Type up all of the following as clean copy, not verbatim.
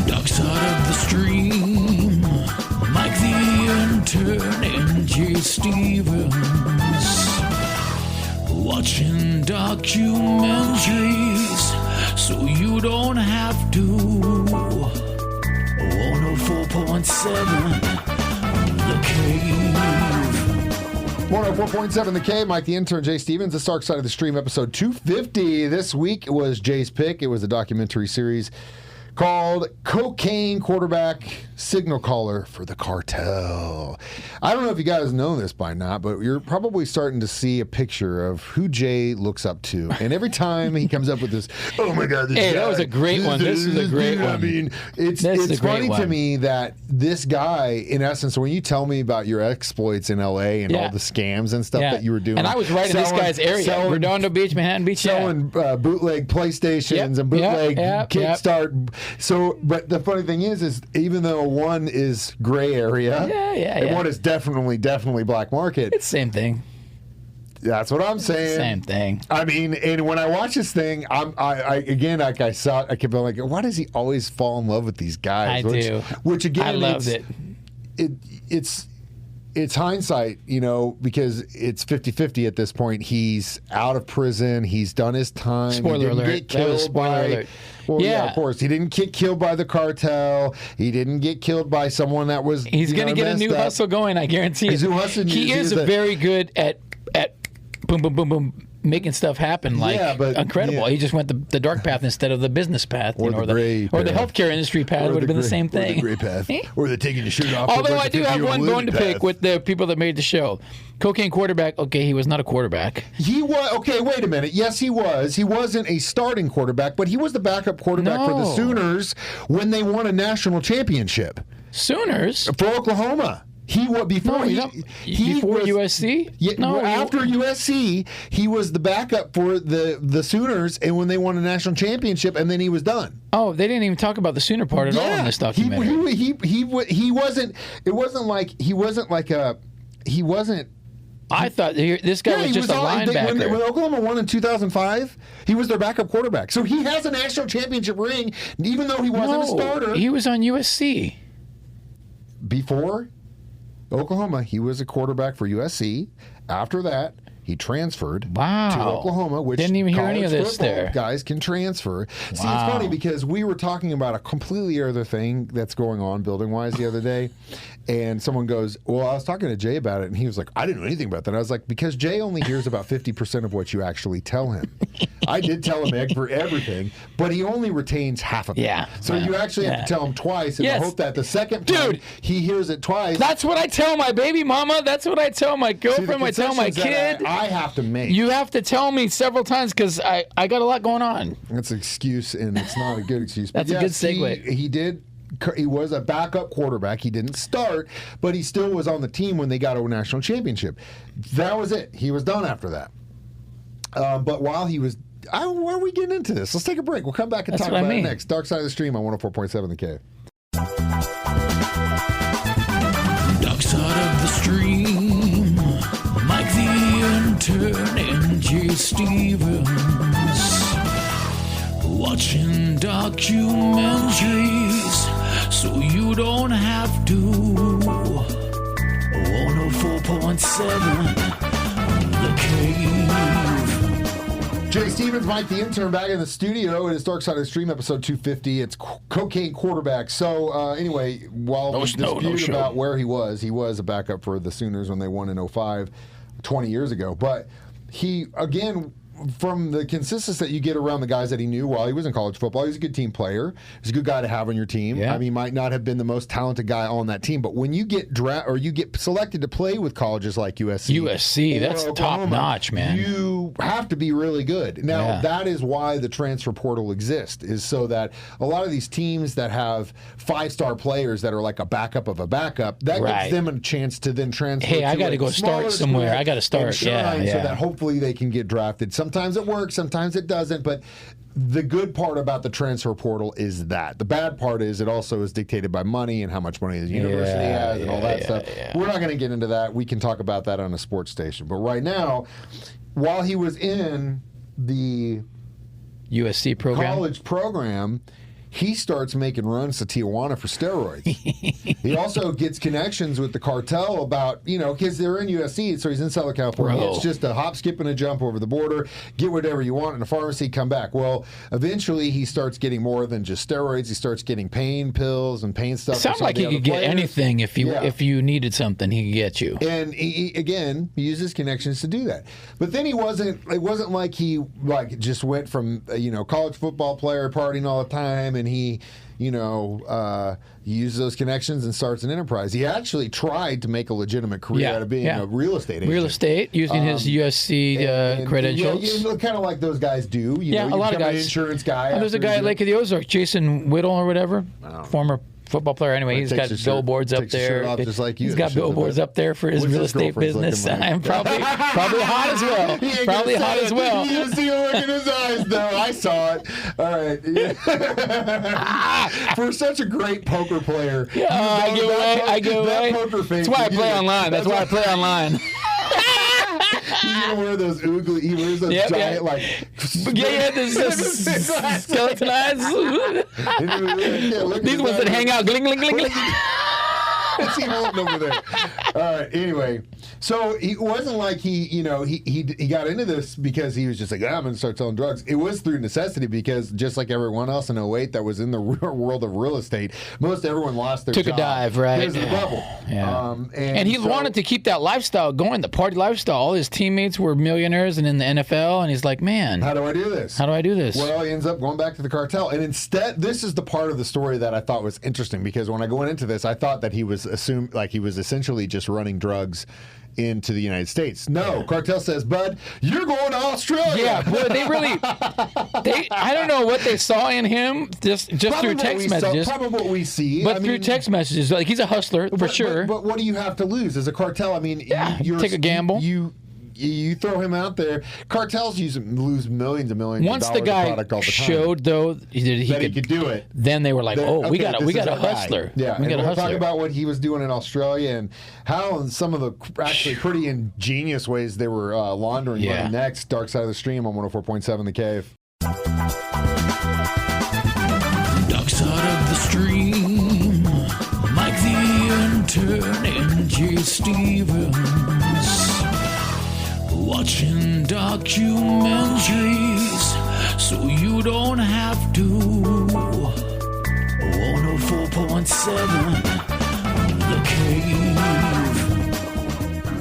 Dark side of the stream, Mike the Intern and Jay Stevens. Watching documentaries so you don't have to. 104.7 The Cave. 104.7 The Cave, Mike the Intern, Jay Stevens, The Dark Side of the Stream, episode 250. This week was Jay's pick. It was a documentary series called Cocaine Quarterback, Signal Caller for the Cartel. I don't know if you guys know this by now, but you're probably starting to see a picture of who Jay looks up to. And every time he comes up with this, oh my God, this guy, that was a great one. This is a great one. I mean, it's funny to me that this guy, in essence, when you tell me about your exploits in LA and all the scams and stuff that you were doing. And I was right in this guy's area. Redondo Beach, Manhattan Beach. Selling bootleg PlayStations and bootleg Kickstart. So, but the funny thing is even though one is gray area, and one is definitely black market. It's the same thing. That's what I'm saying. Same thing. I mean, and when I watch this thing, I kept being like, why does he always fall in love with these guys? Which again, I loved it. It's hindsight, because it's 50-50 at this point. He's out of prison. He's done his time. Spoiler alert. Well, yeah, of course. He didn't get killed by the cartel. He didn't get killed by someone that was. He's going to get a new hustle going, I guarantee it. He is very good at boom, boom, boom, boom, making stuff happen. Incredible. Yeah. He just went the dark path instead of the business path. Or the healthcare industry path would have been the same thing. Or the gray path. Or the taking your shirt off. Although I do have one bone to pick with the people that made the show. Cocaine Quarterback, okay, he was not a quarterback. He was, okay, wait a minute. Yes, he was. He wasn't a starting quarterback, but he was the backup quarterback for the Sooners when they won a national championship. Sooners? For Oklahoma. Before USC? After USC, he was the backup for the Sooners, and when they won a national championship, and then he was done. Oh, they didn't even talk about the Sooner part at all in this documentary. He wasn't. It wasn't like he wasn't. I thought this guy was just a linebacker. When Oklahoma won in 2005, he was their backup quarterback. So he has a national championship ring, even though he wasn't a starter. He was on USC. Before Oklahoma, he was a quarterback for USC. After that, he transferred to Oklahoma, which didn't even hear any of this there. Guys can transfer. See, it's funny because we were talking about a completely other thing that's going on building-wise the other day, and someone goes, well, I was talking to Jay about it, and he was like, I didn't know anything about that. I was like, because Jay only hears about 50% of what you actually tell him. I did tell him for everything, but he only retains half of it. Yeah. So you actually have to tell him twice, and I hope that the second time he hears it twice. That's what I tell my baby mama. That's what I tell my girlfriend. I tell my kid. I have to make. You have to tell me several times because I got a lot going on. That's an excuse, and it's not a good excuse. That's a good segue. He was a backup quarterback. He didn't start, but he still was on the team when they got a national championship. That was it. He was done after that. But while he was... why are we getting into this? Let's take a break. We'll come back and talk about it next. Dark Side of the Stream on 104.7 The Cave. Dark Side of the Stream, Mike the Intern and Jay Stevens. Watching documentaries so you don't have to. 104.7 The Cave. Jay Stevens, Mike the Intern, back in the studio. It is Dark Side of the Stream, episode 250. It's Cocaine Quarterback. So, anyway, while we dispute about where he was a backup for the Sooners when they won in 05, 20 years ago. But he, again... from the consistency that you get around the guys that he knew while he was in college football, he's a good team player. He's a good guy to have on your team. Yeah. I mean, he might not have been the most talented guy on that team, but when you get you get selected to play with colleges like USC, that's top notch, man. You have to be really good. Now, that is why the transfer portal exists, is so that a lot of these teams that have 5-star players that are like a backup of a backup, that gives them a chance to then transfer. Hey, I got to go start somewhere. I got to start. So that hopefully they can get drafted. Sometimes it works, sometimes it doesn't, but the good part about the transfer portal is that. The bad part is it also is dictated by money and how much money the university has and all that stuff. Yeah. We're not going to get into that. We can talk about that on a sports station. But right now, while he was in the USC program. College program. He starts making runs to Tijuana for steroids. He also gets connections with the cartel about, because they're in USC, so he's in Southern California. Bro. It's just a hop, skip, and a jump over the border. Get whatever you want in a pharmacy, come back. Well, eventually he starts getting more than just steroids. He starts getting pain pills and pain stuff. Sounds like he could get anything if you needed something, he could get you. And he uses connections to do that. But then it wasn't like he just went from college football player partying all the time and he uses those connections and starts an enterprise. He actually tried to make a legitimate career out of being a real estate agent. Real estate, using his USC credentials. Kind of like those guys do. A lot of guys. An insurance guy. There's a guy at Lake of the Ozarks, Jason Whittle or whatever, former football player. Anyway, he's got billboards up there. Just like you. He's got billboards up there for his real estate business. I'm probably hot as well. Probably hot as well. You see a look in his eyes, though. I saw it. All right. For such a great poker player. I give away. Poker face. That's why I play online. That's why I play online. He's gonna wear those oogly. He wears those giant this skeleton eyes. These ones that hang out, gling, gling, gling, gling. What's he holding over there? All right. Anyway, so it wasn't like he got into this because he was just like, I'm going to start selling drugs. It was through necessity because just like everyone else in 2008 that was in the world of real estate, most everyone lost their job. Took a dive, right? There's the bubble. Yeah. And he wanted to keep that lifestyle going, the party lifestyle. All his teammates were millionaires and in the NFL, and he's like, man. How do I do this? Well, he ends up going back to the cartel. And instead, this is the part of the story that I thought was interesting because when I went into this, I thought that he was essentially just running drugs into the United States. No, Cartel says, bud, you're going to Australia. Yeah, boy, I don't know what they saw in him just through text messages. Probably what we see. But through text messages, like he's a hustler for sure. But what do you have to lose as a cartel? I mean, you take a gamble. You throw him out there. Cartels lose millions and millions Once of dollars the guy of product all the time. showed, though, he could do it, then they were like, we got a hustler. Yeah, we got a hustler. We'll talk about what he was doing in Australia and how in some of the actually pretty ingenious ways they were laundering money next. Dark Side of the Stream on 104.7 The Cave. Dark Side of the Stream, Mike the Intern and Jay Stevens. Watching documentaries so you don't have to. 104.7 The Cave.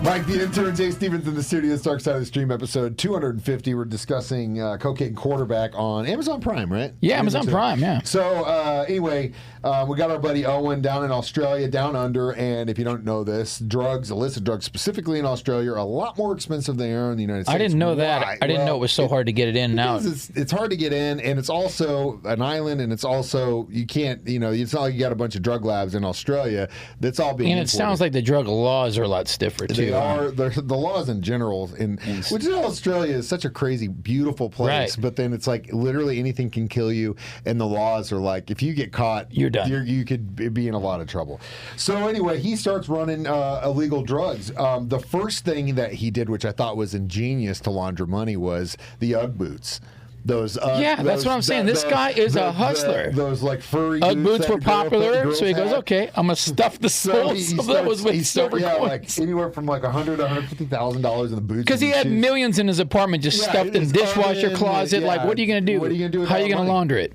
Mike the Intern, Jay Stevens in the studio. It's Dark Side of the Stream, episode 250. We're discussing Cocaine Quarterback on Amazon Prime, right? Yeah, Amazon Prime, yeah. So, anyway, we got our buddy Owen down in Australia, down under, and if you don't know this, illicit drugs, specifically in Australia, are a lot more expensive than they are in the United States. I didn't know that. I didn't know it was so hard to get it in now. It's hard to get in, and it's also an island, and it's also, you can't, it's not like you got a bunch of drug labs in Australia. That's all being imported. Sounds like the drug laws are a lot stiffer, too. The laws in general, which is Australia is such a crazy, beautiful place, but then it's like literally anything can kill you, and the laws are like, if you get caught, you're done. You could be in a lot of trouble. So anyway, he starts running illegal drugs. The first thing that he did, which I thought was ingenious to launder money, was the Ugg boots. That's what I'm saying. This guy is a hustler. Those like furry Ugg boots were popular, so he goes, okay, I'm gonna stuff the soles of those with silver coins. Like anywhere from like $100,000 to $150,000 in the boots. Because he had millions in his apartment just stuffed in dishwasher closet. Like, what are you gonna do? What are you gonna do? How are you gonna launder it?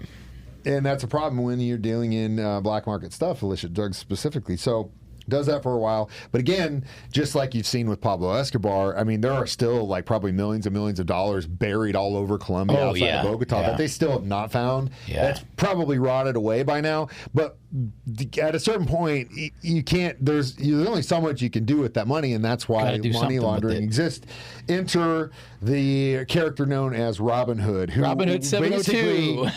And that's a problem when you're dealing in black market stuff, illicit drugs specifically. So does that for a while. But again, just like you've seen with Pablo Escobar, I mean, there are still like probably millions and millions of dollars buried all over Colombia outside of Bogota that they still have not found. Yeah. That's probably rotted away by now. But at a certain point, you can't, there's only so much you can do with that money, and that's why money laundering exists. Enter the character known as Robin Hood, who Robin Hood 702.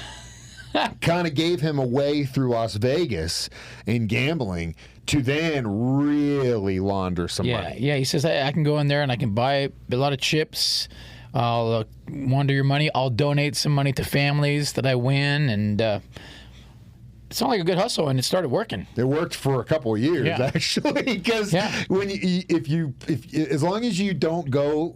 kind of gave him a way through Las Vegas in gambling to then really launder some money. Yeah, he says, I can go in there and I can buy a lot of chips. I'll launder your money. I'll donate some money to families that I win. And it sounded like a good hustle, and it started working. It worked for a couple of years, actually, because when as long as you don't go,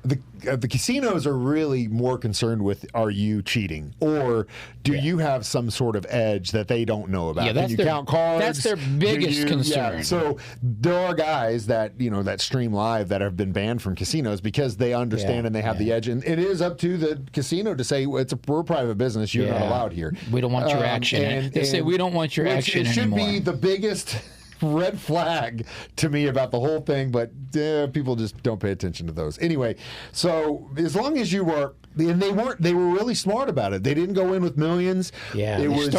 the casinos are really more concerned with, are you cheating, or do you have some sort of edge that they don't know about? Yeah, Can you count cards? That's their biggest concern. Yeah. So there are guys that that stream live that have been banned from casinos because they understand and they have the edge, and it is up to the casino to say we're a private business. You're not allowed here. We don't want your action. They say we don't want your action anymore. It should be the biggest red flag to me about the whole thing, but people just don't pay attention to those. Anyway, so as long as you were, and they were really smart about it. They didn't go in with millions. Yeah, it was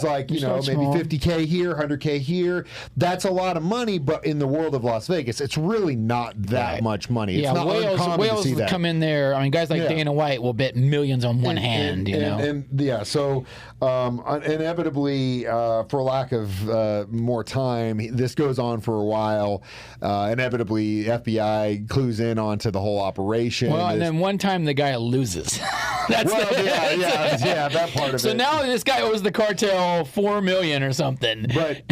like, maybe $50K here, $100K here. That's a lot of money, but in the world of Las Vegas, it's really not that much money. It's not uncommon to see that. Come in there. I mean, guys like Dana White will bet millions on one hand. So inevitably, for lack of more time, this goes on for a while. Inevitably, FBI clues in onto the whole operation. Well, and then one time the guy loses. That part of it. So now this guy owes the cartel $4 million or something. But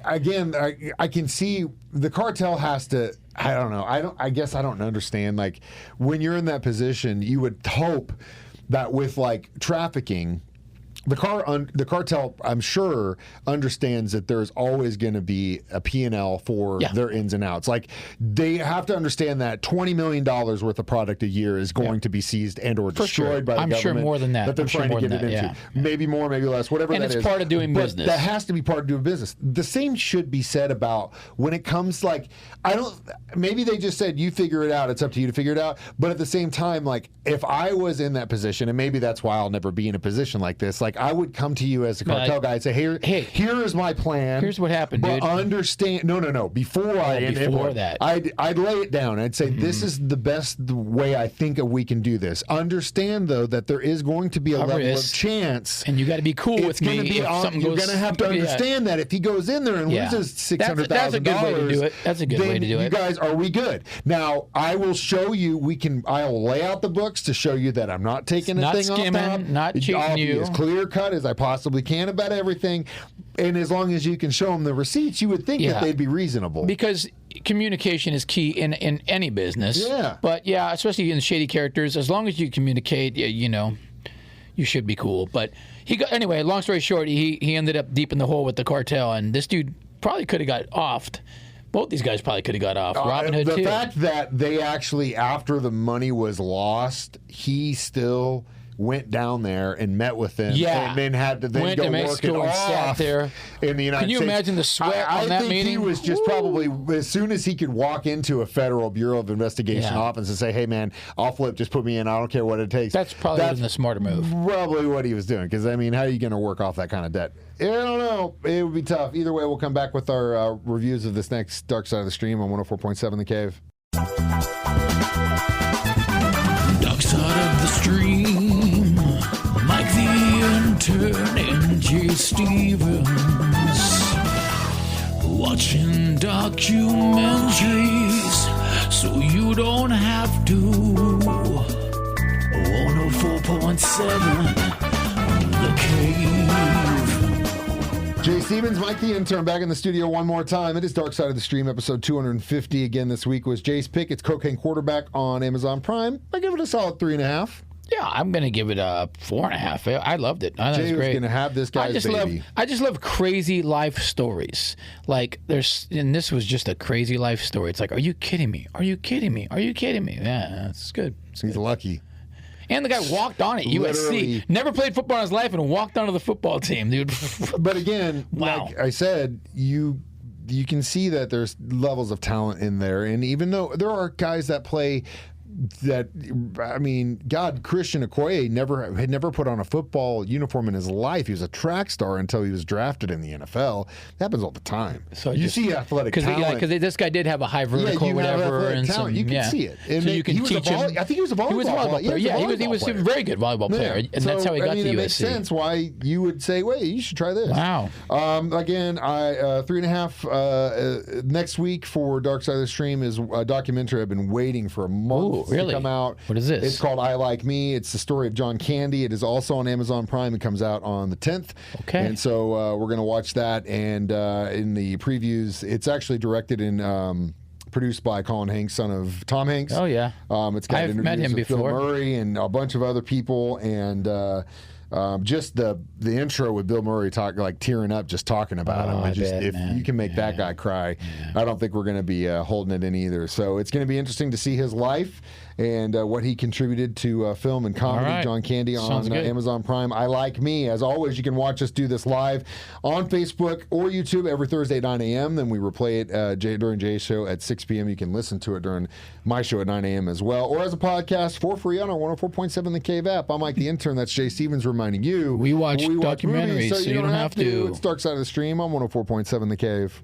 again, I can see the cartel has to. I don't know. I guess I don't understand. Like, when you're in that position, you would hope that with like trafficking, the cartel, I'm sure, understands that there's always going to be a P&L for their ins and outs. Like, they have to understand that $20 million worth of product a year is going to be seized and or destroyed by the government. I'm sure more than that. That they're trying to get it into. Yeah. Maybe more, maybe less, whatever that is. And it's part of doing business. That has to be part of doing business. The same should be said about when it comes, like, maybe they just said, you figure it out, it's up to you to figure it out. But at the same time, like, if I was in that position, and maybe that's why I'll never be in a position like this, like, I would come to you as a cartel guy and say, here is my plan. Here's what happened, but dude. Understand. No. Before that, I'd lay it down. I'd say, this is the best way I think we can do this. Understand, though, that there is going to be a level of chance. And you got to be cool with me if something goes. You're going to have to understand that if he goes in there and loses $600,000, that's a good way to do it. That's a good way to do it. You guys, are we good? Now, I will show you. I'll lay out the books to show you that I'm not taking anything off top. Not cheating I'll you. Be as clear cut as I possibly can about everything, and as long as you can show them the receipts, you would think that they'd be reasonable. Because communication is key in any business. Yeah. But especially in shady characters, as long as you communicate, you should be cool. But anyway. Long story short, he ended up deep in the hole with the cartel, and this dude probably could have got offed. Both these guys probably could have got off. Robin Hood, too. The fact that they actually, after the money was lost, he still went down there and met with them, and then had to then go work it off there in the United States. Can you imagine the sweat on that meeting? I think he was just probably, as soon as he could walk into a Federal Bureau of Investigation office and say, hey, man, I'll flip, just put me in, I don't care what it takes. That's probably the smarter move. Probably what he was doing, because, I mean, how are you going to work off that kind of debt? I don't know. It would be tough. Either way, we'll come back with our reviews of this next Dark Side of the Stream on 104.7 The Cave. Dark Side of the Stream, Mike the Intern and Jay Stevens, watching documentaries so you don't have to. 104.7 The Cave. Jay Stevens, Mike the Intern, back in the studio one more time. It is Dark Side of the Stream, episode 250. Again, this week was Jay's pick. It's Cocaine Quarterback on Amazon Prime. I give it a solid 3.5. Yeah, I'm going to give it a 4.5. I loved it. I thought it was great. Jay was going to have this guy's baby. I just love crazy life stories. Like, and this was just a crazy life story. It's like, are you kidding me? Are you kidding me? Are you kidding me? Yeah, it's good. He's lucky. And the guy walked on it. USC. Never played football in his life and walked onto the football team, dude. But again, like I said, you can see that there's levels of talent in there. And even though there are guys that play that, I mean, God, Christian Okoye had never put on a football uniform in his life. He was a track star until he was drafted in the NFL. It happens all the time. So you see athletic talent. Because this guy did have a high vertical or whatever. And you can see it. And so you can teach him. I think he was a volleyball player. Yeah, he was a very good volleyball player. And that's how he got to USC. It makes sense why you would say, wait, you should try this. Wow. Again, 3.5 next week for Dark Side of the Stream is a documentary I've been waiting for a month Really? to come out. What is this? It's called I Like Me. It's the story of John Candy. It is also on Amazon Prime. It comes out on the 10th. Okay. And so we're going to watch that. And in the previews, it's actually directed and produced by Colin Hanks, son of Tom Hanks. Oh, yeah. It's got I've interviews met him with Bill before. Murray and a bunch of other people. And just the intro with Bill Murray tearing up just talking about him. I Just bet, if man. you can make that guy cry, I don't think we're going to be holding it in either. So it's going to be interesting to see his life and what he contributed to film and comedy. All right. John Candy on Sounds good. Amazon Prime. I Like Me. As always, you can watch us do this live on Facebook or YouTube every Thursday at 9 a.m. Then we replay it during Jay's show at 6 p.m. You can listen to it during my show at 9 a.m. as well, or as a podcast for free on our 104.7 The Cave app. I'm Mike the Intern. That's Jay Stevens reminding you. We watch movies, documentaries, so you don't have to. It's Dark Side of the Stream on 104.7 The Cave.